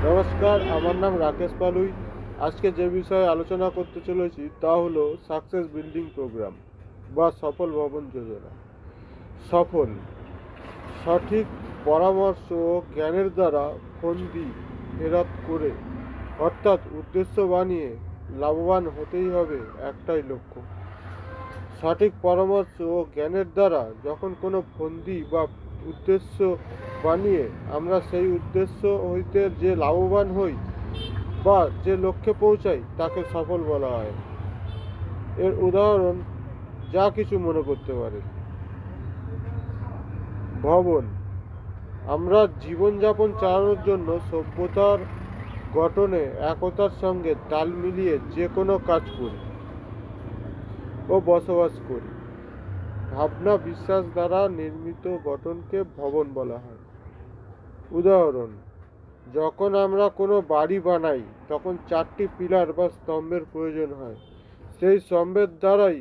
নমস্কার, আমার নাম রাকেশ পালুই। আজকে যে বিষয়ে আলোচনা করতে চলেছি তা হলো সাকসেস বিল্ডিং প্রোগ্রাম বা সফল ভবন যোজনা। সফল সঠিক পরামর্শ ও জ্ঞানের দ্বারা ফন্দি ফেরত করে অর্থাৎ উদ্দেশ্য বানিয়ে লাভবান হতেই হবে একটাই লক্ষ্য। সঠিক পরামর্শ ও জ্ঞানের দ্বারা যখন কোনো ফন্দি বা উদ্দেশ্য বানিয়ে আমরা সেই উদ্দেশ্য হইতে যে লাভবান হই বা যে লক্ষ্যে পৌঁছাই তাকে সফল বলা হয়। এর উদাহরণ যা কিছু মনে করতে পারে। ভবন, আমরা জীবনযাপন চালানোর জন্য সভ্যতার গঠনে একতার সঙ্গে তাল মিলিয়ে যে কোনো কাজ করি ও বসবাস করি। ভাবনা বিশ্বাস দ্বারা নির্মিত গঠনকে ভবন বলা হয়। উদাহরণ, যখন আমরা কোনো বাড়ি বানাই তখন 4টি পিলার বা স্তম্ভের প্রয়োজন হয়। সেই স্তম্ভের দ্বারাই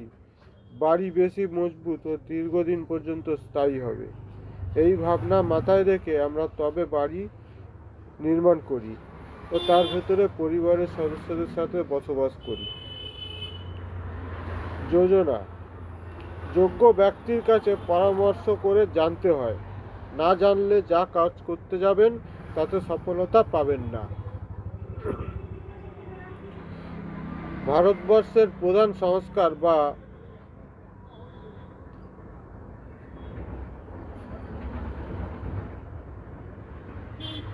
বাড়ি বেশি মজবুত ও দীর্ঘদিন পর্যন্ত স্থায়ী হবে। এই ভাবনা মাথায় রেখে আমরা তবে বাড়ি নির্মাণ করি ও তার ভেতরে পরিবারের সদস্যদের সাথে বসবাস করি। যোজনা, যোগ্য ব্যক্তির কাছে পরামর্শ করে জানতে হয়। না জানলে যা কাজ করতে যাবেন তাতে সফলতা পাবেন না। ভারতবর্ষের প্রধান সংস্কার বা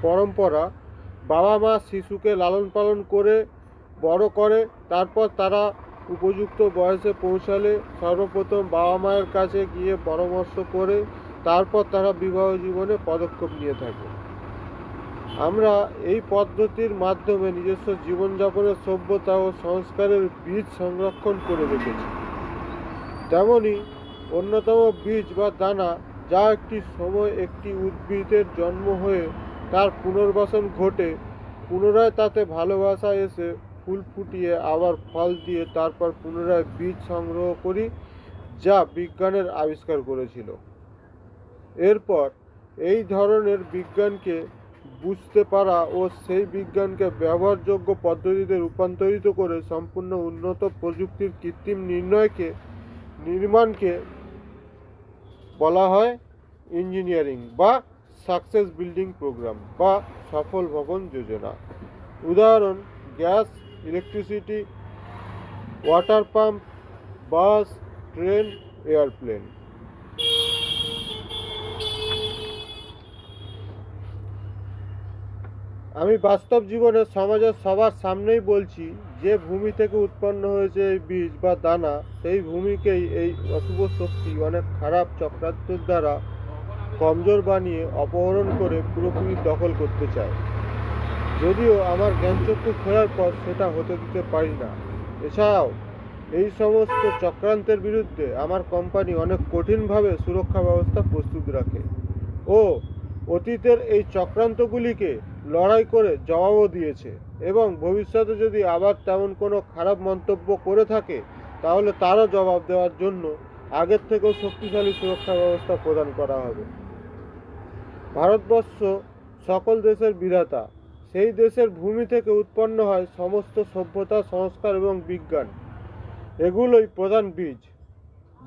পরম্পরা, বাবা মা শিশুকে লালন পালন করে বড় করে, তারপর তারা উপযুক্ত বয়সে পৌঁছালে সর্বপ্রথম বাবা মায়ের কাছে গিয়ে পরামর্শ করে তারপর তারা বিবাহ জীবনে পদক্ষেপ নিয়ে থাকে। আমরা এই পদ্ধতির মাধ্যমে নিজস্ব জীবনযাপনের সভ্যতা ও সংস্কারের বীজ সংরক্ষণ করে রেখেছি। তেমনি অন্যতম বীজ বা দানা, যা একটি সময় একটি উদ্ভিদের জন্ম হয়ে তার পুনর্বাসন ঘটে, পুনরায় তাতে ভালোবাসা এসে ফুল ফুটিয়ে আবার ফল দিয়ে তারপর পুনরায় বীজ সংগ্রহ করি, যা বিজ্ঞানের আবিষ্কার করেছিল। এরপর এই ধরনের বিজ্ঞানকে বুঝতে পারা ও সেই বিজ্ঞানকে ব্যবহারযোগ্য পদ্ধতিতে রূপান্তরিত করে সম্পূর্ণ উন্নত প্রযুক্তির কৃত্রিম নির্মাণকে বলা হয় ইঞ্জিনিয়ারিং বা সাকসেস বিল্ডিং প্রোগ্রাম বা সফল ভবন যোজনা। উদাহরণ, গ্যাস, ইলেকট্রিসিটি, ওয়াটার পাম্প, বাস, ট্রেন, এয়ারপ্লেন। আমি বাস্তব জীবনে সমাজের সবার সামনেই বলছি, যে ভূমি থেকে উৎপন্ন হয়েছে এই বীজ বা দানা, সেই ভূমিকেই এই অশুভ শক্তি অনেক খারাপ চক্রান্তের দ্বারা কমজোর বানিয়ে অপহরণ করে পুরোপুরি দখল করতে চায়। যদিও আমার জ্ঞানচক্ষু খোলার পর সেটা হতে দিতে পারি না। এছাড়াও এই সমস্ত চক্রান্তের বিরুদ্ধে আমার কোম্পানি অনেক কঠিনভাবে সুরক্ষা ব্যবস্থা প্রস্তুত রাখে ও অতীতের এই চক্রান্তগুলিকে লড়াই করে জবাবও দিয়েছে, এবং ভবিষ্যতে যদি আবার তেমন কোনো খারাপ মন্তব্য করে থাকে তাহলে তারও জবাব দেওয়ার জন্য আগের থেকেও শক্তিশালী সুরক্ষা ব্যবস্থা প্রদান করা হবে। ভারতবর্ষ সকল দেশের বিধাতা। সেই দেশের ভূমি থেকে উৎপন্ন হয় সমস্ত সভ্যতা, সংস্কার এবং বিজ্ঞান। এগুলোই প্রধান বীজ,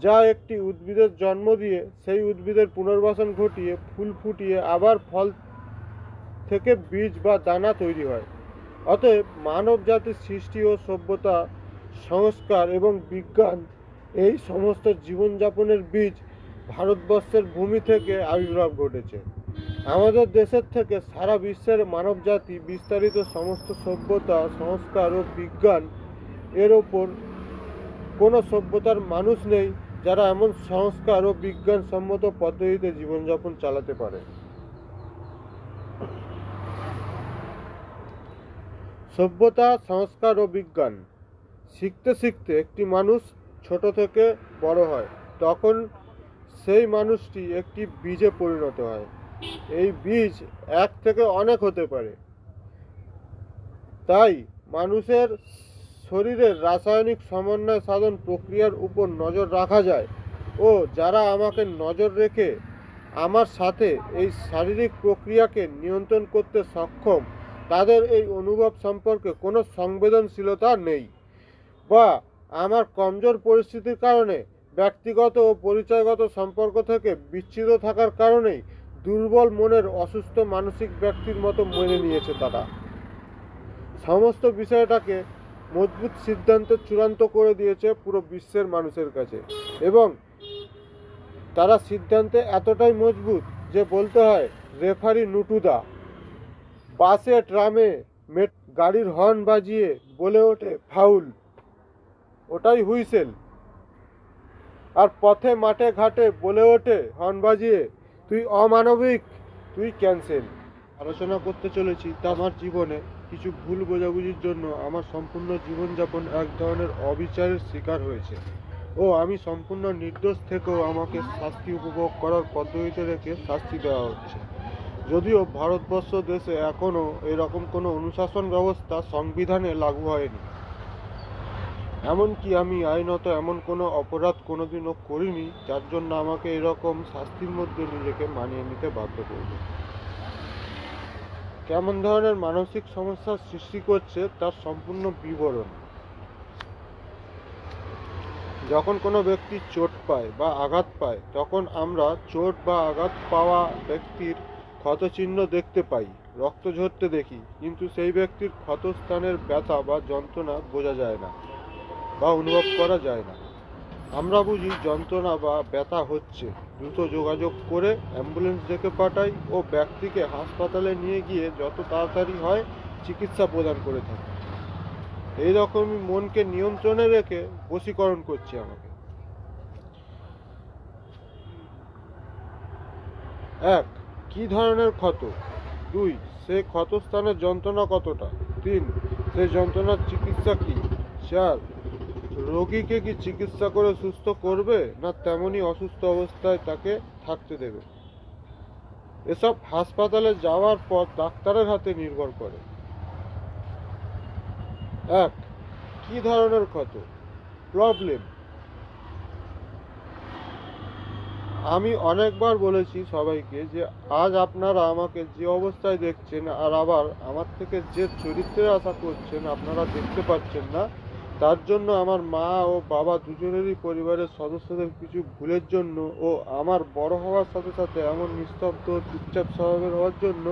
যা একটি উদ্ভিদের জন্ম দিয়ে সেই উদ্ভিদের পুনর্বাসন ঘটিয়ে ফুল ফুটিয়ে আবার ফল থেকে বীজ বা দানা তৈরি হয়। অতএব মানব জাতির সৃষ্টি ও সভ্যতা, সংস্কার এবং বিজ্ঞান, এই সমস্ত জীবনযাপনের বীজ ভারতবর্ষের ভূমি থেকে আবির্ভাব ঘটেছে। আমাদের দেশের থেকে সারা বিশ্বের মানবজাতি বিস্তারিত সমস্ত সভ্যতা, সংস্কার ও বিজ্ঞান, এর ওপর কোনো সভ্যতার মানুষ নেই যারা এমন সংস্কার ও বিজ্ঞানসম্মত পদ্ধতিতে জীবনযাপন চালাতে পারে। সভ্যতা, সংস্কার ও বিজ্ঞান শিখতে শিখতে একটি মানুষ ছোট থেকে বড় হয়, তখন সেই মানুষটি একটি বীজে পরিণত হয়। এই বীজ এক থেকে অনেক হতে পারে। তাই মানুষের শরীরের রাসায়নিক সমন্বয় সাধন প্রক্রিয়ার উপর নজর রাখা যায় ও যারা আমাকে নজর রেখে আমার সাথে এই শারীরিক প্রক্রিয়াকে নিয়ন্ত্রণ করতে সক্ষম, তাদের এই অনুভব সম্পর্কে কোনো সংবেদনশীলতা নেই, বা আমার কমজোর পরিস্থিতির কারণে ব্যক্তিগত ও পরিচয়গত সম্পর্ক থেকে বিচ্ছিন্ন থাকার কারণেই দুর্বল মনের অসুস্থ মানসিক ব্যক্তির মতো মেনে নিয়েছে তারা। সমস্ত বিষয়টাকে মজবুত সিদ্ধান্তে চূড়ান্ত করে দিয়েছে পুরো বিশ্বের মানুষের কাছে, এবং তারা সিদ্ধান্তে এতটাই মজবুত যে বলতে হয় রেফারি নুটুদা। বাসে ট্রামে গাড়ির হর্ন বাজিয়ে বলে ওঠে ফাউল, ওটাই হুইসেল। আর পথে মাঠে ঘাটে বলে ওঠে হর্ন বাজিয়ে তুই অমানবিক, তুই ক্যান্সেল। আলোচনা করতে চলেছি তা আমার জীবনে কিছু ভুল বোঝাবুঝির জন্য আমার সম্পূর্ণ জীবনযাপন এক ধরনের অবিচারের শিকার হয়েছে, ও আমি সম্পূর্ণ নির্দোষ থেকেও আমাকে শাস্তি উপভোগ করার পদ্ধতিতে রেখে শাস্তি দেওয়া হচ্ছে। যদিও ভারতবর্ষ দেশে এখনও এরকম কোনো অনুশাসন ব্যবস্থা সংবিধানে লাগু হয়নি, এমনকি আমি আইনত এমন কোনো অপরাধ কোনোদিনও করিনি যার জন্য আমাকে এরকম শাস্তির মধ্যে নিজেকে মানিয়ে নিতে বাধ্য করবে। কেমন ধরনের মানসিক সমস্যার সৃষ্টি করছে তার সম্পূর্ণ বিবরণ। যখন কোনো ব্যক্তি চোট পায় বা আঘাত পায়, তখন আমরা চোট বা আঘাত পাওয়া ব্যক্তির ক্ষতচিহ্ন দেখতে পাই, রক্ত ঝরতে দেখি, কিন্তু সেই ব্যক্তির ক্ষতস্থানের ব্যথা বা যন্ত্রণা বোঝা যায় না বা অনুভব করা যায় না। আমরা বুঝি যন্ত্রণা বা ব্যথা হচ্ছে, দ্রুত যোগাযোগ করে অ্যাম্বুলেন্স ডেকে পাঠাই ও ব্যক্তিকে হাসপাতালে নিয়ে গিয়ে যত তাড়াতাড়ি হয় চিকিৎসা প্রদান করে থাকি। এইরকমই মনকে নিয়ন্ত্রণে রেখে বশীকরণ করছি আমাকে। 1. কি ধরনের ক্ষত? 2. সে ক্ষতস্থানের যন্ত্রণা কতটা? 3. সেই যন্ত্রণার চিকিৎসা কি? 4. রোগীকে কি চিকিৎসা করে সুস্থ করবে, না তেমনই অসুস্থ অবস্থায় তাকে থাকতে দেবে? এসব হাসপাতালে যাওয়ার পর ডাক্তারের হাতে নির্ভর করে। 1. কি ধরনের ক্ষত? প্রবলেম। আমি অনেকবার বলেছি সবাইকে যে আজ আপনারা আমাকে যে অবস্থায় দেখছেন, আর আবার আমার থেকে যে চরিত্রের আশা করছেন আপনারা দেখতে পাচ্ছেন না, তার জন্য আমার মা ও বাবা দুজনেরই পরিবারের সদস্যদের কিছু ভুলের জন্য ও আমার বড় হওয়ার সাথে সাথে এমন নিস্তব্ধ চুপচাপ স্বভাবের হওয়ার জন্য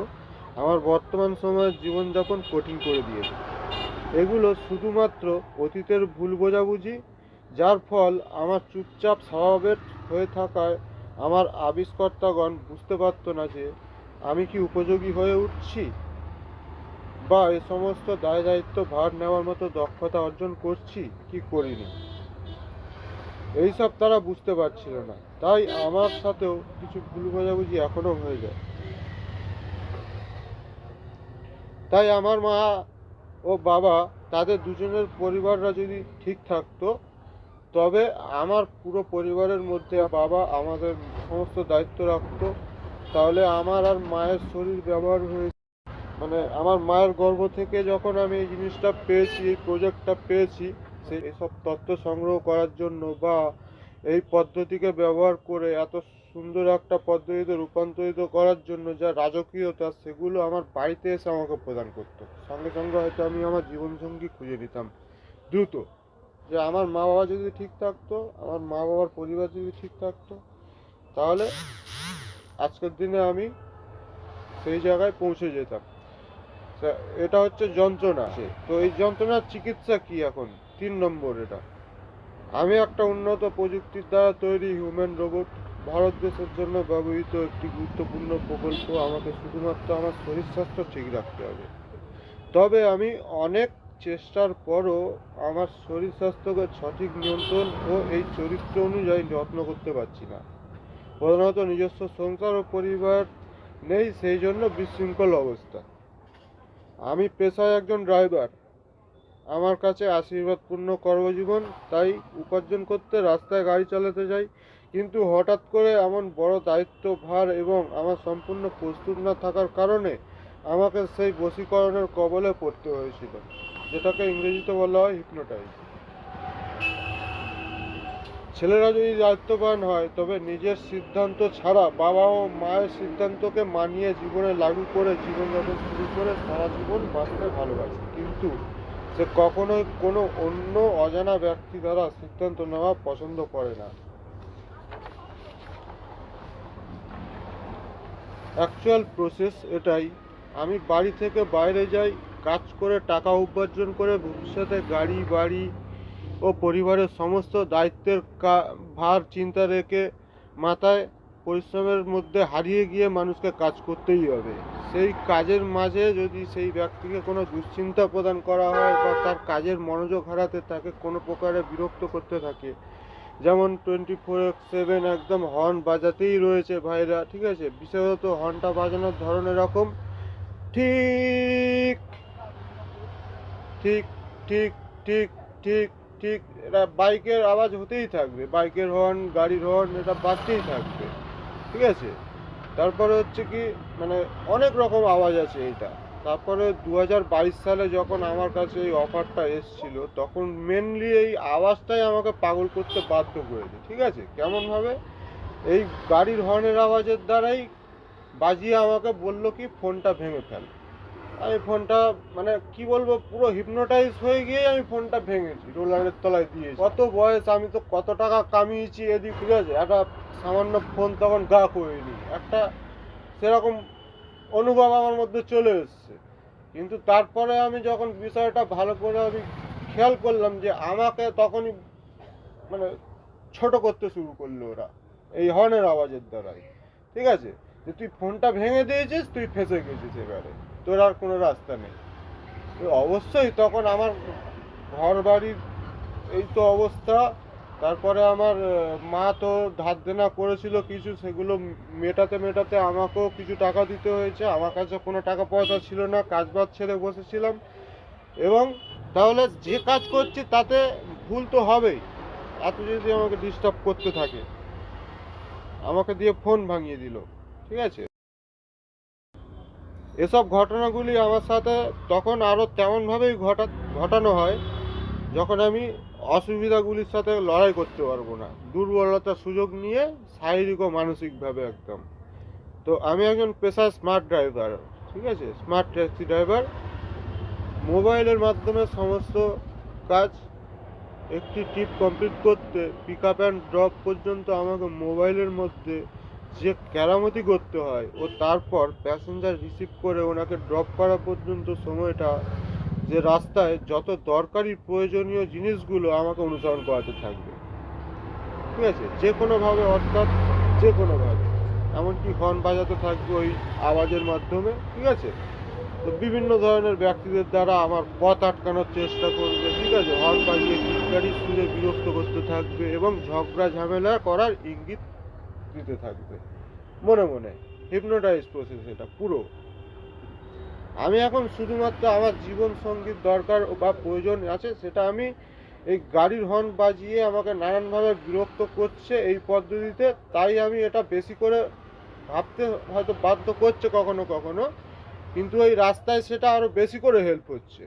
আমার বর্তমান সময়ের জীবনযাপন কঠিন করে দিয়েছে। এগুলো শুধুমাত্র অতীতের ভুল বোঝাবুঝি, যার ফল আমার চুপচাপ স্বভাবের হয়ে থাকায় আমার আবিষ্কর্তাগণ বুঝতে পারত না যে আমি কি উপযোগী হয়ে উঠছি, বা এ সমস্ত দায় দায়িত্ব ভার নেওয়ার মতো দক্ষতা অর্জন করছি কি করিনি। এইসব তারা বুঝতে পারছিল না, তাই আমার সাথেও কিছু ভুল বোঝাবুঝি এখনো হয়ে যায়। তাই আমার মা ও বাবা তাদের দুজনের পরিবাররা যদি ঠিক থাকতো, তবে আমার পুরো পরিবারের মধ্যে বাবা আমাদের সমস্ত দায়িত্ব রাখতো, তাহলে আমার আর মায়ের শরীর ব্যবহার হয়ে, মানে আমার মায়ের গর্ভ থেকে যখন আমি এই জিনিসটা পেয়েছি, এই প্রজেক্টটা পেয়েছি, সেই এসব তথ্য সংগ্রহ করার জন্য বা এই পদ্ধতিকে ব্যবহার করে এত সুন্দর একটা পদ্ধতিতে রূপান্তরিত করার জন্য যা রাজকীয়তা, সেগুলো আমার বাড়িতে এসে আমাকে প্রদান করতো। সঙ্গে সঙ্গে হয়তো আমি আমার জীবনসঙ্গী খুঁজে নিতাম দ্রুত, যে আমার মা বাবা যদি ঠিক থাকতো, আমার মা বাবার পরিবার যদি ঠিক থাকতো, তাহলে আজকের দিনে আমি সেই জায়গায় পৌঁছে যেতাম। এটা হচ্ছে যন্ত্রণা। তো এই যন্ত্রণার চিকিৎসা কি এখন? 3 নম্বর, এটা আমি একটা উন্নত প্রযুক্তির দ্বারা তৈরি হিউম্যান রোবট। ভারত দেশের জন্য ব্যবহৃত একটি গুরুত্বপূর্ণ প্রকল্প। আমাকে শুধুমাত্র আমার শরীর স্বাস্থ্য ঠিক রাখতে হবে। তবে আমি অনেক চেষ্টার পরও আমার শরীর স্বাস্থ্যকে সঠিক নিয়ন্ত্রণ ও এই চরিত্র অনুযায়ী যত্ন করতে পারছি না। প্রধানত নিজস্ব সংসার ও পরিবার নেই, সেই জন্য বিশৃঙ্খল অবস্থা। আমি পেশায় একজন ড্রাইভার। আমার কাছে আশীর্বাদপূর্ণ কর্মজীবন, তাই উপার্জন করতে রাস্তায় গাড়ি চালাতে যাই। কিন্তু হঠাৎ করে এমন বড় দায়িত্ব ভার এবং আমার সম্পূর্ণ প্রস্তুত না থাকার কারণে আমাকে সেই বশীকরণের কবলে পড়তে হয়েছিল, যেটাকে ইংরেজিতে বলা হয় হিপনোটাইজ। ছেলেরা যদি দায়িত্ববান হয় তবে নিজের সিদ্ধান্ত ছাড়া বাবা ও মায়ের সিদ্ধান্তকে মানিয়ে জীবনে লাগু করে জীবনযাপন শুরু করে সারা জীবন বাঁচতে ভালোবাসে, কিন্তু সে কখনোই কোনো অন্য অজানা ব্যক্তি দ্বারা সিদ্ধান্ত নেওয়া পছন্দ করে না। অ্যাকচুয়াল প্রসেস এটাই। আমি বাড়ি থেকে বাইরে যাই, কাজ করে টাকা উপার্জন করে ভবিষ্যতে গাড়ি বাড়ি ও পরিবারের সমস্ত দায়িত্বের ভার চিন্তা রেখে মাথায় পরিশ্রমের মধ্যে হারিয়ে গিয়ে মানুষকে কাজ করতেই হবে। সেই কাজের মাঝে যদি সেই ব্যক্তিকে কোনো দুশ্চিন্তা প্রদান করা হয় বা তার কাজের মনোযোগ হারাতে তাকে কোনো প্রকারে বিরক্ত করতে থাকে, যেমন 24/7 একদম হর্ন বাজাতেই রয়েছে ভাইরা, ঠিক আছে, বিশেষত হর্নটা বাজানোর ধরন এরকম, ঠিক ঠিক ঠিক ঠিক ঠিক ঠিক, এটা বাইকের আওয়াজ হতেই থাকবে, বাইকের হর্ন গাড়ির হর্ন এটা বাজতেই থাকবে, ঠিক আছে। তারপরে হচ্ছে কি মানে অনেক রকম আওয়াজ আছে এটা। তারপরে 2022 সালে যখন আমার কাছে এই অফারটা এসছিল তখন মেনলি এই আওয়াজটাই আমাকে পাগল করতে বাধ্য করেছে, ঠিক আছে। কেমনভাবে? এই গাড়ির হর্নের আওয়াজের দ্বারাই বাজিয়ে আমাকে বললো কি ফোনটা ভেঙে ফেল। আমি ফোনটা মানে কি বলবো, পুরো হিপনোটাইজ হয়ে গিয়ে আমি ফোনটা ভেঙেছি, রোলারের তলায় দিয়েছি। কত বয়স, আমি তো কত টাকা কামিয়েছি এদিক, ঠিক আছে, একটা সামান্য ফোন তখন গা করিনি, একটা সেরকম অনুভব আমার মধ্যে চলে এসছে। কিন্তু তারপরে আমি যখন বিষয়টা ভালো করে আমি খেয়াল করলাম যে আমাকে তখনই মানে ছোট করতে শুরু করলো ওরা এই হর্নের আওয়াজের দ্বারাই, ঠিক আছে, যে তুই ফোনটা ভেঙে দিয়েছিস, তুই ফেঁসে গেছিস, এবারে তোর আর কোনো রাস্তা নেই। তো অবশ্যই তখন আমার ঘর বাড়ির এই তো অবস্থা। তারপরে আমার মা তো ধার দেনা করেছিল কিছু, সেগুলো মেটাতে মেটাতে আমাকেও কিছু টাকা দিতে হয়েছে। আমার কাছে কোনো টাকা পয়সা ছিল না, কাজ বাজ ছেড়ে বসেছিলাম। এবং তাহলে যে কাজ করছি তাতে ভুল তো হবেই, এত যদি আমাকে ডিস্টার্ব করতে থাকে, আমাকে দিয়ে ফোন ভাঙিয়ে দিল, ঠিক আছে। এসব ঘটনাগুলি আমার সাথে তখন আরও তেমনভাবেই ঘটানো হয় যখন আমি অসুবিধাগুলির সাথে লড়াই করতে পারবো না, দুর্বলতার সুযোগ নিয়ে শারীরিক ও মানসিকভাবে একদম। তো আমি একজন পেশায় স্মার্ট ড্রাইভার, ঠিক আছে, স্মার্ট ট্যাক্সি ড্রাইভার। মোবাইলের মাধ্যমে সমস্ত কাজ, একটি ট্রিপ কমপ্লিট করতে পিক আপ অ্যান্ড ড্রপ পর্যন্ত আমাকে মোবাইলের মধ্যে যে কেরামতি করতে হয় ও তারপর প্যাসেঞ্জার রিসিভ করে ওনাকে ড্রপ করা পর্যন্ত সময়টা, যে রাস্তায় যত দরকারি প্রয়োজনীয় জিনিসগুলো আমাকে অনুসরণ করাতে থাকবে, ঠিক আছে, যে কোনোভাবে, অর্থাৎ যে কোনোভাবে, এমনকি হর্ন বাজাতে থাকবে ওই আওয়াজের মাধ্যমে, ঠিক আছে। তো বিভিন্ন ধরনের ব্যক্তিদের দ্বারা আমার পথ আটকানোর চেষ্টা করবে, ঠিক আছে, হর্ন বাজিয়ে গাড়ি সুরে বিরক্ত করতে থাকবে এবং ঝগড়া ঝামেলা করার ইঙ্গিত দিতে থাকবে মনে মনে। হিপনোটাইজ প্রসেস এটা পুরো। আমি এখন শুধুমাত্র আমার জীবন সঙ্গীর দরকার বা প্রয়োজন আছে, সেটা আমি এই গাড়ির হর্ন বাজিয়ে আমাকে নানানভাবে বিরক্ত করছে এই পদ্ধতিতে, তাই আমি এটা বেশি করে ভাবতে হয়তো বাধ্য করছে কখনো কখনো, কিন্তু এই রাস্তায় সেটা আরো বেশি করে হেল্প হচ্ছে।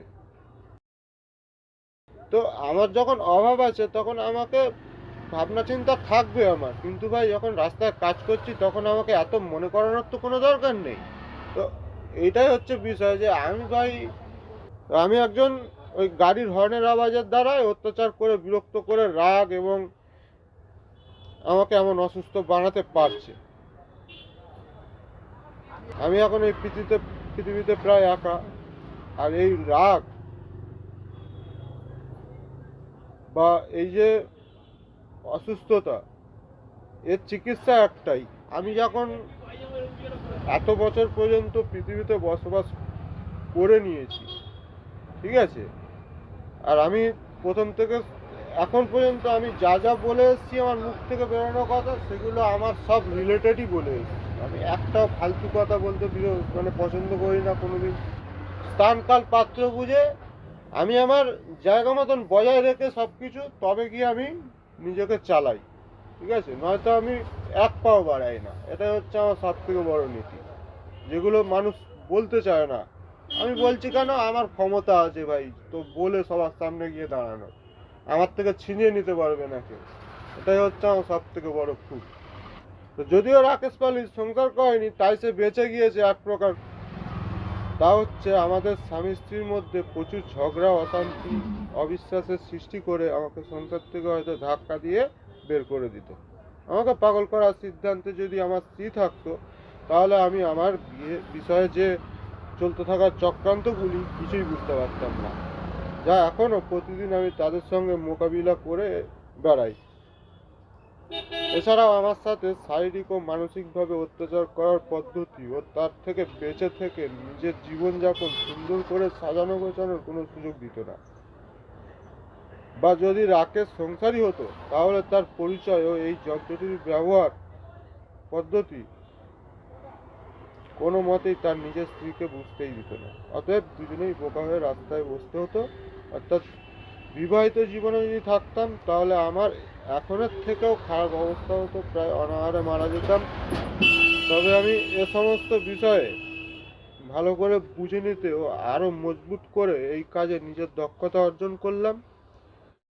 তো আমার যখন অভাব আছে তখন আমাকে ভাবনা চিন্তা থাকবে আমার, কিন্তু ভাই যখন রাস্তায় কাজ করছি তখন আমাকে এত মনে করানোর তো কোনো দরকার নেই। তো এইটাই হচ্ছে বিষয় যে আমি একজন ওই গাড়ির হর্নের আওয়াজের দ্বারাই অত্যাচার করে বিরক্ত করে রাগ এবং আমাকে এমন অসুস্থ বানাতে পারছে। আমি এখন এই পৃথিবীতে প্রায় একা। আর এই রাগ বা এই যে অসুস্থতা, এর চিকিৎসা একটাই। আমি যখন এত বছর পর্যন্ত পৃথিবীতে বসবাস করে নিয়েছি, ঠিক আছে, আর আমি প্রথম থেকে এখন পর্যন্ত আমি যা যা বলে এসেছি আমার মুখ থেকে বেরোনো কথা, সেগুলো আমার সব রিলেটেডই বলে এসেছি। আমি একটাও ফালতু কথা বলতে মানে পছন্দ করি না কোনোদিন। স্থান কাল পাত্র বুঝে আমি আমার জায়গা মতন বজায় রেখে সব কিছু, তবে গিয়ে আমি নিজেকে চালাই, ঠিক আছে, নয়তো আমি এক পাও বাড়াই না। এটাই হচ্ছে আমার সব থেকে বড় নীতি, যেগুলো মানুষ বলতে চায় না। আমি বলছি কেন, আমার ক্ষমতা আছে ভাই, তো বলে সবার সামনে গিয়ে দাঁড়ানো, আমার থেকে ছিনিয়ে নিতে পারবে না কেউ। এটাই হচ্ছে আমার সব থেকে বড় খুব। তো যদিও রাকেশ পালিত সংসার করেনি, তাই সে বেঁচে গিয়েছে এক প্রকার। তা হচ্ছে আমাদের স্বামী স্ত্রীর মধ্যে প্রচুর ঝগড়া, অশান্তি, অবিশ্বাসের সৃষ্টি করে আমাকে সংসার থেকে হয়তো ধাক্কা দিয়ে বের করে দিত। আমাকে পাগল করার সিদ্ধান্তে যদি আমার স্ত্রী থাকতো, তাহলে আমি আমার বিয়ে বিষয়ে যে চলতে থাকা চক্রান্তগুলি কিছুই বুঝতে পারতাম না, যা এখনও প্রতিদিন আমি তাদের সঙ্গে মোকাবিলা করে বেড়াই। এছাড়াও আমার সাথে শারীরিক ও মানসিকভাবে অত্যাচার করার পদ্ধতি ও তার থেকে বেঁচে থেকে নিজের জীবনযাপন সুন্দর করে সাজানো গোছানোর কোনো সুযোগ দিত না। বা যদি রাকেশ সংসারী হতো, তাহলে তার পরিচয় ও এই যন্ত্রটির ব্যবহার পদ্ধতি কোনো মতেই তার নিজের স্ত্রীকে বুঝতেই দিত না। অতএব দুজনেই বোকা হয়ে রাস্তায় বসতে হতো। অর্থাৎ বিবাহিত জীবনে যদি থাকতাম, তাহলে আমার এখনের থেকেও খারাপ অবস্থা হতো, প্রায় অনাহারে মারা যেতাম। তবে আমি এ সমস্ত বিষয়ে ভালো করে বুঝে নিতে ও আরও মজবুত করে এই কাজে নিজের দক্ষতা অর্জন করলাম।